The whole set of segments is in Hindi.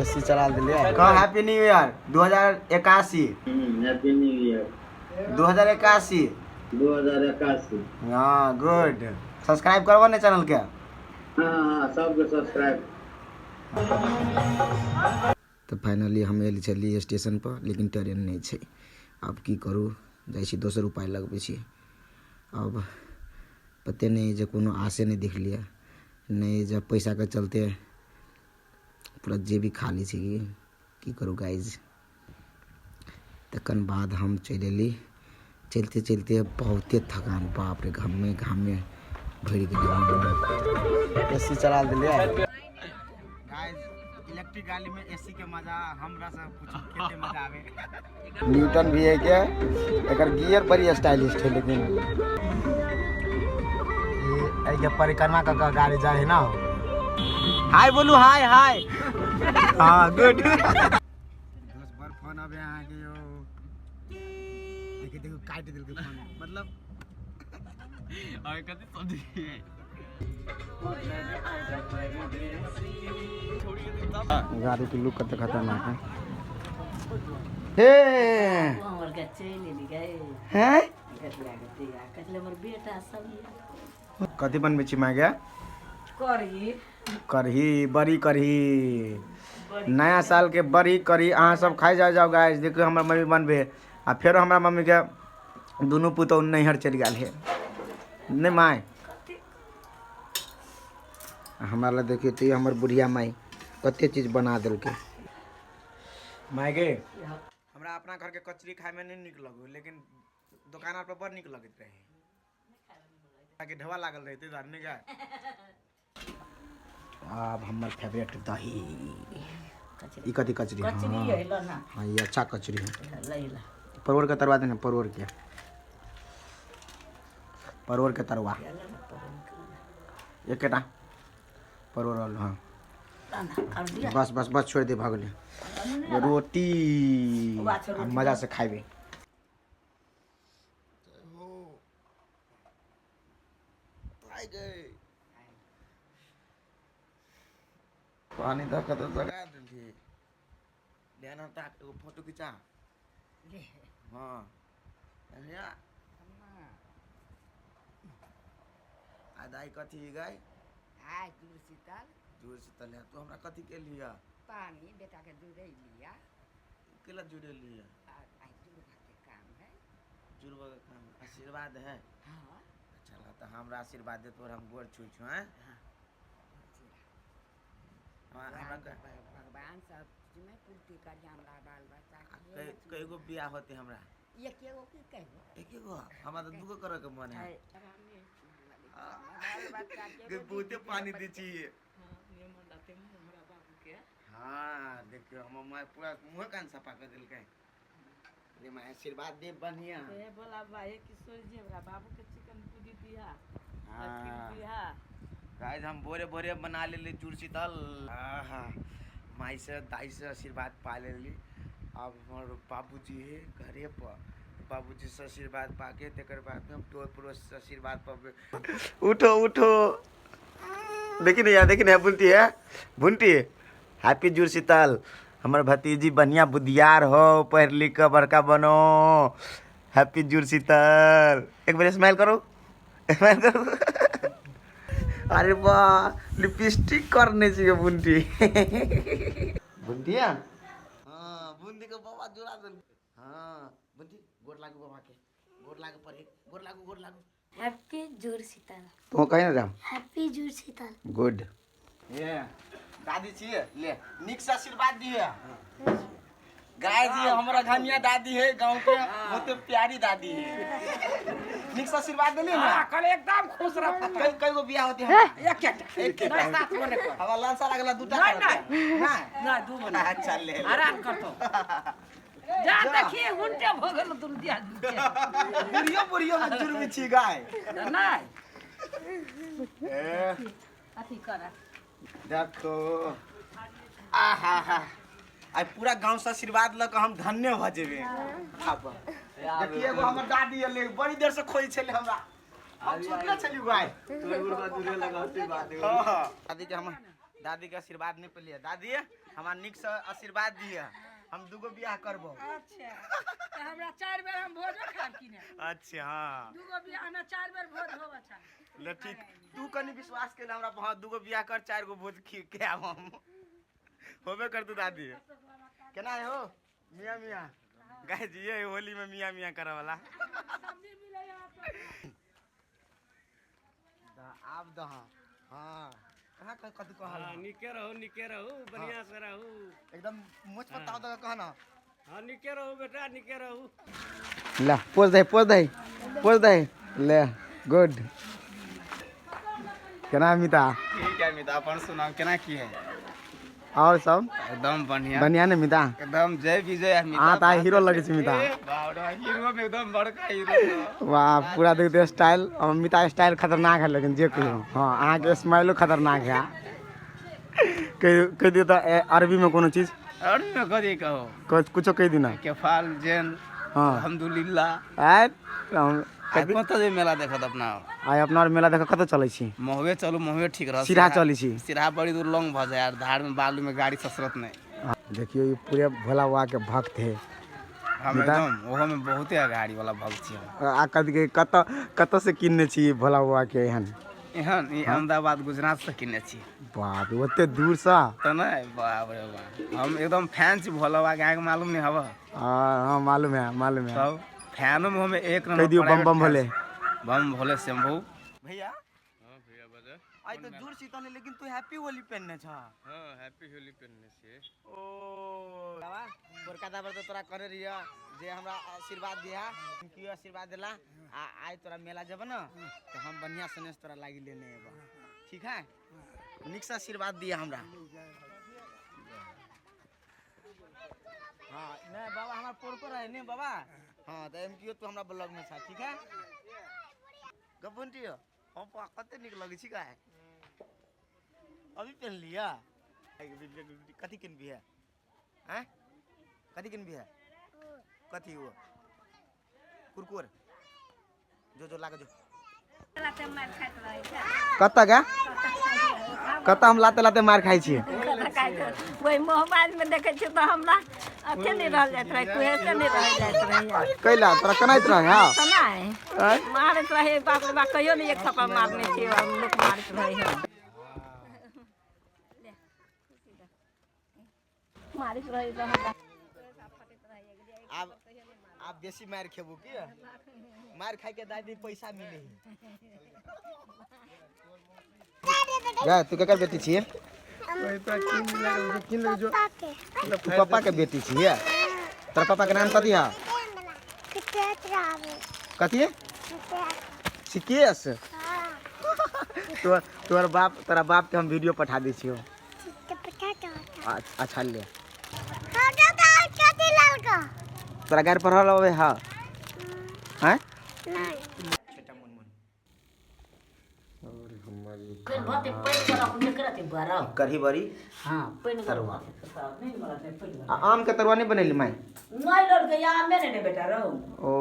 एसी चला दिलिए कह happy new year 2081 happy new year 2081 2081। हाँ गुड सब्सक्राइब करबो ने चैनल के। हाँ सबके सब्सक्राइब। तो फाइनली हम एल चलिए स्टेशन पर लेकिन ट्रेन नहीं है। अब की करूँ जाइ दोसर उपाय लगबै छी। अब पते नहीं जे कोनो आसे नहीं दिख लिया नहीं जब पैसा के चलते पूरा जेबी खाली छी की करूँ गाइज। तखन बाद हम चल एली चलते चलते बहुते थकान बाप रे घाम में भर गए। एसी चला दिलिए गाइज इलेक्ट्रिक गाड़ी में एसी के मजा हमरा सब कुछ केते मजा आवे। न्यूटन भी है क्या एकर गियर बड़ी स्टाइलिश है लेकिन ये परिक्रमा का गाड़ी जा है ना। हाय बोलू हाय हाय हाँ गुड दोस्त बार फोन अब यहाँ के यो देखो देखो काट दिल के फोन मतलब अरे कति समझी गाड़ी की लुक कते खतरनाक है। हे हमर के चले ली गए हैं गतला गते या कतले हमर बेटा सब कथी बनबै छी माय गे करही बड़ी करही नया साल के बड़ी करी अहाँ सब खाई जाओ गाइस। देखियो हमर मम्मी बनबे आ फेर हमरा मम्मी के दोनों पुतौ नैहर चल गेल है नहीं माय हमारा देखिए तो हमर बुढ़िया माई कते चीज बना देलके। माय गे हमरा अपना घर के कचरी खाए में नहीं निक लगो लेकिन दुकान पर बड़ निक लगत रहे ताकि ढवा लागल रहते घर नहीं जाए। अब हमर फेवरेट दही ई कथी कचरी हाँ ये अच्छा कचरी है। परवर के तरवा देना परवर के तरवा एकेटा परवर हाँ बस बस बस छोड़ दे भागले रोटी मजा से खाइबे। पानी धक तो जगा देली लेना ताक एगो फोटो खिंचा हां अनिया आदाई कथी गई आ जुड़ शीतल है। तू हमरा कथी के लिया पानी बेटा के जुड़े लिया केला जुड़े लिया आई जुड़वा के काम है जुड़वा के काम आशीर्वाद है। हां चला तो हमरा आशीर्वाद दे तोर हम गोर छू छू हैं भगवान सब में पूर्ति कर हमरा बाल बच्चा कई गो बियाह होते हमरा एक एगो की कहबो एक एगो हमरा तो दूगो करे के मन है बाल बच्चा के बहुते पानी दी चाहिए हाँ देखियो हम माय पूरा मुंह कान सफा कर देल के रे माय आशीर्वाद दे बढ़िया ए बोला भाई किशोर जी हमरा बाबू के चिकन पूरी दिया हां गाइस हम बोरे बोरे बना लेली जुड़ शीतल आहा माई से दाई से आशीर्वाद पा लेली। अब हमर बाबूजी है घरे पर बाबूजी से आशीर्वाद पाके तेकर बाद में हम टोल पड़ोस से आशीर्वाद पाबे। उठो उठो देखी नहीं बुंटी हैप्पी जुड़ शीतल हमर भतीजी बढ़िया बुद्धियार हो पढ़ लिख के बड़का बनो हैप्पी जुड़ शीतल एक बार स्माइल करो अरे वाह लिपस्टिक करने चाहिए बुंटी बुंटिया हाँ बुंदी को बाबा जुड़ा दे हाँ बुंटी गोर लागू बाबा के गोर लागू हैप्पी जुड़ शीतल तो कहीं ना जाओ हैप्पी जुड़ शीतल गुड ये दादी छिए ले निक से आशीर्वाद दिए गाय जी हमरा घनिया दादी है गांव के बहुते प्यारी दादी है निक से आशीर्वाद देली ना कल एकदम खुश रह कई गो बियाह होती है एक साथ होने को हवा लालसा लागला दूटा ना दू बना अच्छा ले आराम कर तो जा देखिए उल्टे भगल तुम दिया बुढ़ियो में जुर्मी छी गाय नहीं ए अथी कर देखो आहा हा आई पूरा गांव से आशीर्वाद लक हम धन्य भ जेबे देखिए एगो हमर दादी ले बड़ी देर से खोई छले हमरा हम सोचले छलियो गाय तोर गुरबा दूरे लगा आशीर्वाद दे हां दादी के हम दादी के आशीर्वाद नहीं पलिए दादी हमार निक से आशीर्वाद दिए हम दूगो बियाह करबो अच्छा तो हमरा 4 बेर हम भोजो खाब कि नहीं अच्छा हां दूगो बियाह में 4 बेर भोज होब अच्छा ले ठीक तू कनी विश्वास के हमरा वहां दूगो बियाह कर 4 गो भोज के आब हम होबे कर तू दादी केना है हो मियां मियां गाइस ये होली में मियां मियां करे वाला सब्जी मिले आप दह हां कहां कथि कहल निके रहो बढ़िया से रहो एकदम मुझ पता होता कहना हाँ निके रहो बेटा निके रहो ला पोज दे ले गुड केना मिता ठीक है मिता अपन सुनाओ केना की है और सब एकदम बढ़िया बढ़िया ने मिता एकदम जय विजय मिता हां ता हीरो लगे छी मिता बावड़ा हीरो में एकदम बड़का हीरो वाह पूरा देख दे स्टाइल और मिता स्टाइल खतरनाक है लेकिन जे कहो हां आहा के स्माइलो खतरनाक है कह दियो तो अरबी में कोनो चीज और में कदी कहो कुछो कह दिना केफाल जैन हां अल्हम्दुलिल्लाह आय कत मेला देखत अपना आय अपना मेला देख कत चलै छी महुए चलू महुए ठीक रह सिरा चलै छी सिरा बड़ी दूर लॉन्ग भ जाय यार धार में बालू में गाड़ी ससरत नहीं देखियो ये पूरे भोला बाबा के भक्त है हम एकदम ओहो में बहुते गाड़ी वाला भक्त छी आ कथि कत से किनने छी भोला बाबा के एहन ई अहमदाबाद गुजरात से किने छी बाप रे ओते दूर से तो नहीं बाप रे बाप हम एकदम फैन छी भोला बाबा के मालूम नहीं हवा हां मालूम है तो फैनो में हमें एक कह दियो बम बम भोले शंभू भैया हां भैया बजा आई तो दूर सी तने लेकिन तू हैप्पी होली पहनने छ हां हैप्पी होली पहनने छी ओ बाबा बरका दाबर तो तोरा करे रिया जे हमरा आशीर्वाद दिया की आशीर्वाद देला आ आई तोरा मेला जब ना तो हम बढ़िया सनेस तोरा लागी लेने एबा ठीक है निक से आशीर्वाद दिया हमरा हां नहीं बाबा हमार पोरको रहे ने बाबा हां तो एम कियो तू हमरा ब्लॉग में छ ठीक है गबंटी हम कते निक लगे छी का अभी पहन लिया कथी किन भी है हैं कथी किन भी है कथी हुआ कुरकुर जो लागे जो कत हम लाते मार खाई छी वही मोबाइल में देखे छी तो हमरा अते नहीं रह जात रहे कुहे से नहीं रह जात रहे कैला तोरा कनाइत रहे हां नहीं मारत रहे बाप रे बाप कहियो नहीं एक थप्पड़ मारने छी हम लोग मारत रहे हैं मारित रहे तो हमरा आप बेसी मार खेबू की मार खाई के दादी पैसा मिले जा तू केकर बेटी छिए तू पापा के बेटी छिए तोरा पापा के नाम कथी है कथी सिकेश तोरा बाप के हम वीडियो पठा दै छियो अच्छा ले तोरा घर पर रहल हां हैं छोटा मुनमुन और हमारी पेन भते पेन वाला कुने करते बारा कढ़ी बड़ी हां पेन तरुआ नहीं वाला पेन आम के तरुआ नहीं बनैली माई नहीं लोल के आम में नहीं बेटा रहो ओ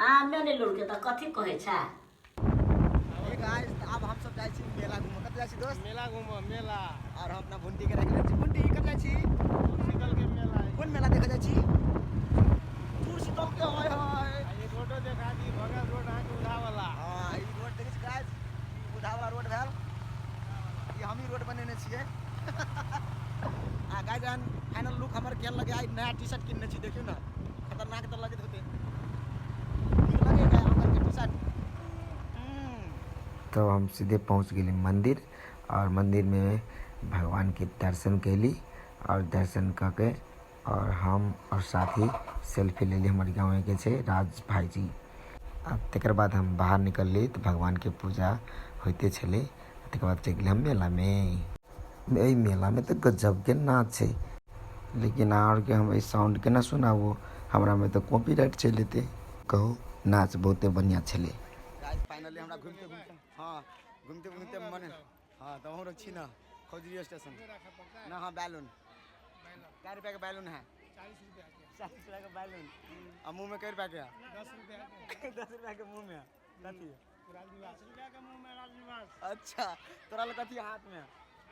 आम में नहीं लोल के त कथि कहे छा ए गाइस अब हम सब जाय छी मेला घूमे कत जाय छी दोस्त मेला घूमो मेला और हम अपना भुंटी के रख छी भुंटी कत जाय छी शीतल के मेला कौन मेला देखा जाय छी दूर से तो के होय होय ये फोटो देखा दी भगत रोड हां उधा वाला हां ई रोड देखै छी गाइस उधा वाला रोड भेल ई हम ही रोड बनेने छियै आ गाइस फाइनल लुक हमर केन लगे आई नया टी-शर्ट किनने छी देखियो ना खतरनाक तो लगत होते ठीक लगेगा अंकल के टी-शर्ट तो हम सीधे पहुंच गेली मंदिर और मंदिर में भगवान के दर्शन कैली और दर्शन करके और हम और साथ ही सेल्फी ले ली हमारे गाँव के छे राज भाई जी अब तकर बाद हम बाहर निकलली तो भगवान के पूजा होते छले तकर बाद चल हम मेला में मेला में तो गजब के नाच है लेकिन और के हम साउंड के ना सुनाबो हमरा में तो कॉपीराइट चल लेते कहो नाच बहुते बढ़िया छले फाइनली हमरा घूमते मन हां तो हम छी ना खजूरी स्टेशन ना हां बैलून क्या रुपया का बैलून है 40 रुपया का बैलून और मुंह में कै रुपया के 10 रुपया के मुंह में कथी 10 रुपया के मुंह में राजनिवास अच्छा तोरा लग कथी हाथ में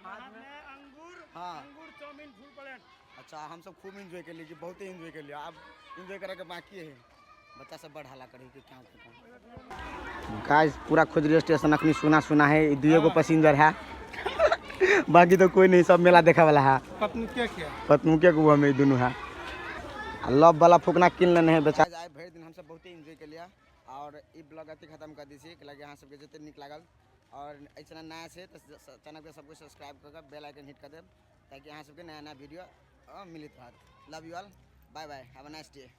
हाथ में अंगूर, हाँ अंगूर, चाउमीन, फुल प्लेट। अच्छा, हम सब खूब एंजॉय कर लिए, बहुत ही एंजॉय कर लिया। अब एंजॉय करे के बाकी है, बच्चा सब बड़ हल्ला करे कि क्या गाइस। पूरा खुजरी स्टेशन अखनी सुना है, दुए गो पैसेंजर है बाकी तो कोई नहीं, सब मेला देखा वाला है। पतमुके को हमें दोनों है। लव वाला फुकना किन लेने हैं बेचा जाए। भर दिन हम सब बहुत ही एंजॉय कर लिया और ई ब्लॉग अति खत्म कर दीजिए कि लगे यहाँ सबके जितने निक लागल। और चैनल नया से तो चैनल के सबको सब्सक्राइब करके बेल आइकन हिट कर देव ताकि यहाँ सबके नया नया वीडियो मिलत रहत। Love you all, bye bye, have a nice day.